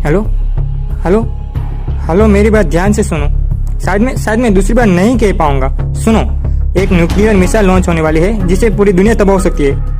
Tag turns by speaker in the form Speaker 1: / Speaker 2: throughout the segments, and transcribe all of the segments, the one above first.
Speaker 1: Hello hello hello, मेरी बात ध्यान से सुनो। शायद मैं दूसरी बार नहीं कह पाऊंगा। सुनो, एक न्यूक्लियर मिसाइल लॉन्च होने वाली है जिससे पूरी दुनिया तबाह हो सकती है।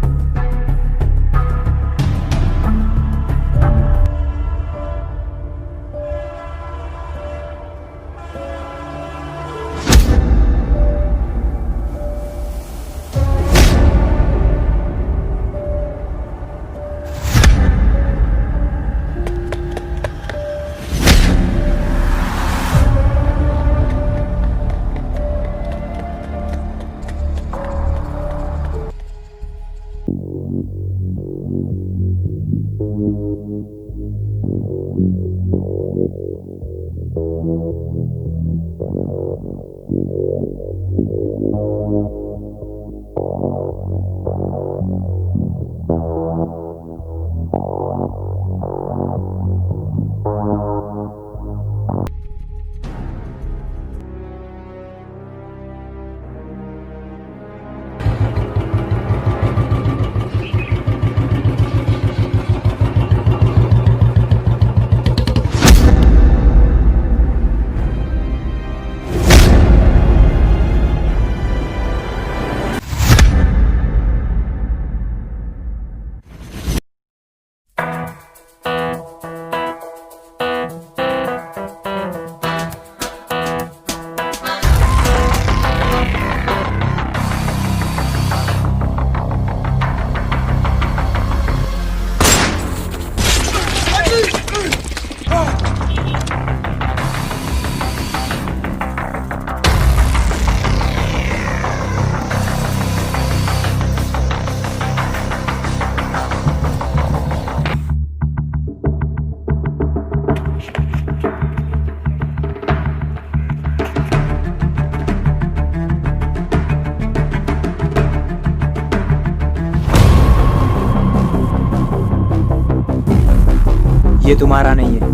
Speaker 2: ये तुम्हारा नहीं है।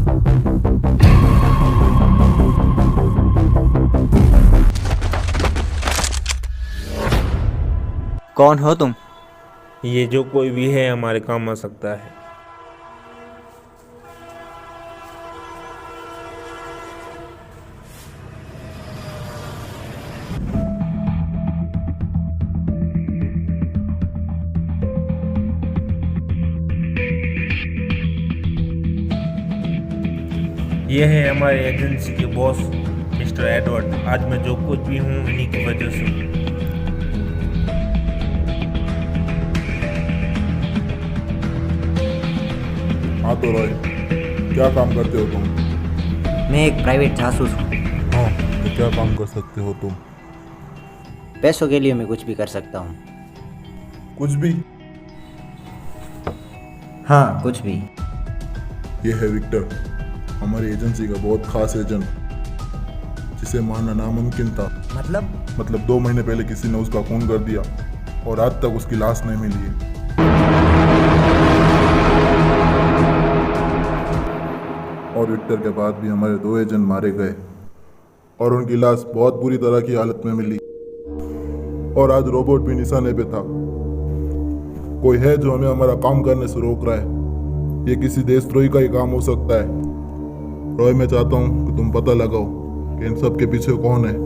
Speaker 2: कौन हो तुम?
Speaker 3: ये जो कोई भी है हमारे काम आ सकता है। ये है हमारे एजेंसी के बॉस मिस्टर एडवर्ड। आज मैं जो कुछ भी हूँ इन्हीं की वजह से हूँ।
Speaker 4: हाँ तो रॉय, क्या काम करते हो तुम?
Speaker 2: मैं एक प्राइवेट जासूस हूँ।
Speaker 4: हाँ, तो क्या काम कर सकते हो तुम?
Speaker 2: पैसों के लिए मैं कुछ भी कर सकता हूँ।
Speaker 4: कुछ भी?
Speaker 2: हाँ, कुछ भी।
Speaker 4: ये है विक्टर, हमारी एजेंसी का बहुत खास एजेंट, जिसे मारना नामुमकिन था। मतलब 2 महीने पहले किसी ने उसका खून कर दिया और आज तक उसकी लाश नहीं मिली है। और विक्टर के बाद भी हमारे 2 एजेंट मारे गए और उनकी लाश बहुत बुरी तरह की हालत में मिली। और आज रोबोट भी निशाने पे था। कोई है जो हमें हमारा काम करने से रोक रहा है। ये किसी देशद्रोही का ही काम हो सकता है। रॉय, मैं चाहता हूँ कि तुम पता लगाओ कि इन सब के पीछे कौन है।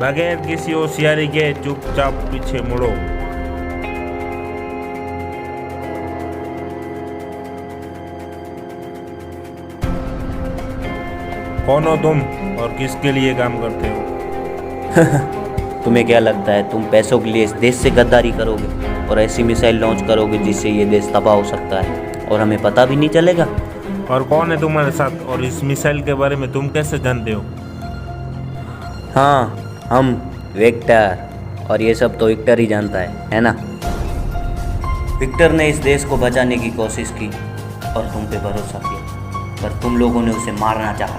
Speaker 3: बगैर किसी होशियारी के चुपचाप पीछे मुड़ो। कौन हो तुम और किसके लिए काम करते हो?
Speaker 5: तुम्हें क्या लगता है तुम पैसों के लिए इस देश से गद्दारी करोगे और ऐसी मिसाइल लॉन्च करोगे जिससे ये देश तबाह हो सकता है और हमें पता भी नहीं चलेगा?
Speaker 3: और कौन है तुम्हारे साथ और इस मिसाइल के बारे में तुम कैसे जानते हो?
Speaker 5: हाँ, हम विक्टर, और ये सब तो विक्टर ही जानता है ना? विक्टर ने इस देश को बचाने की कोशिश की और तुम पे भरोसा किया, पर तुम लोगों ने उसे मारना चाहा,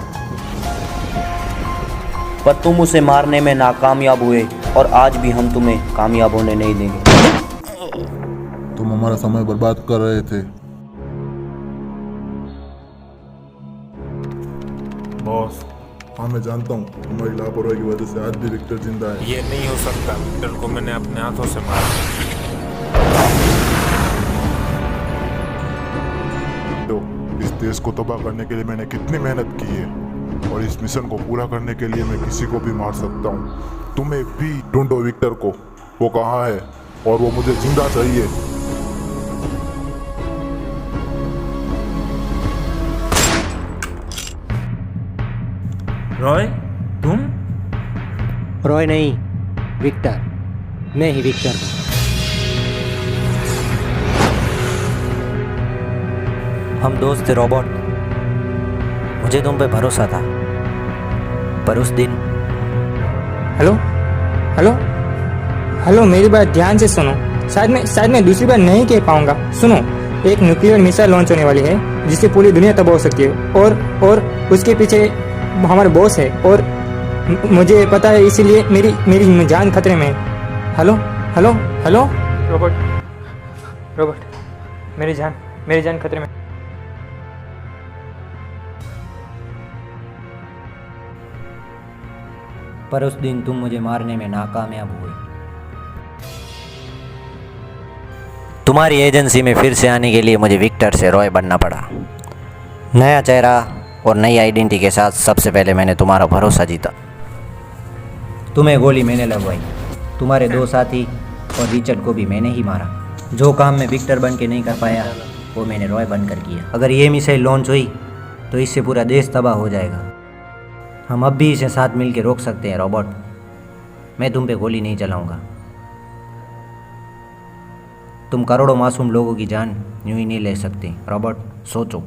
Speaker 5: पर तुम उसे मारने में नाकामयाब हुए और आज भी हम तुम्हें कामयाब होने नहीं देंगे।
Speaker 4: तुम हमारा समय बर्बाद कर रहे थे।
Speaker 3: बॉस,
Speaker 4: हाँ, मैं जानता हूँ तुम्हारी लापरवाही की वजह से आज भी विक्टर जिंदा है।
Speaker 3: ये नहीं हो सकता। विक्टर को मैंने अपने हाथों से मारा।
Speaker 4: तो इस देश को तबाह करने के लिए मैंने कितनी मेहनत की है और इस मिशन को पूरा करने के लिए मैं किसी को भी मार सकता हूँ। तुम्हें भी ढूंढो विक्टर को, वो कहाँ है और वो मुझे जिंदा चाहिए।
Speaker 3: रॉय, तुम?
Speaker 2: रॉय नहीं, विक्टर। मैं ही विक्टर हूँ। हम दोस्त थे रोबोट। मुझे तुम पे भरोसा था, पर उस दिन
Speaker 1: हेलो हेलो हेलो, मेरी बात ध्यान से सुनो। शायद मैं दूसरी बार नहीं कह पाऊंगा। सुनो, एक न्यूक्लियर मिसाइल लॉन्च होने वाली है जिससे पूरी दुनिया तबाह हो सकती है और उसके पीछे हमारा बॉस है और मुझे पता है, इसीलिए मेरी जान खतरे में है। हेलो हेलो हेलो, रोबोट, मेरी जान खतरे में।
Speaker 2: पर उस दिन तुम मुझे मारने में नाकामयाब हुए। तुम्हारी एजेंसी में फिर से आने के लिए मुझे विक्टर से रॉय बनना पड़ा। नया चेहरा और नई आइडेंटिटी के साथ सबसे पहले मैंने तुम्हारा भरोसा जीता। तुम्हें गोली मैंने लगवाई, तुम्हारे दो साथी और रिचर्ड को भी मैंने ही मारा। जो काम मैं विक्टर बन के नहीं कर पाया वो मैंने रॉय बनकर किया। अगर ये मिसाइल लॉन्च हुई तो इससे पूरा देश तबाह हो जाएगा। हम अब भी इसे साथ मिल के रोक सकते हैं रोबोट। मैं तुम पे गोली नहीं चलाऊंगा। तुम करोड़ों मासूम लोगों की जान यूं ही नहीं ले सकते रोबोट, सोचो।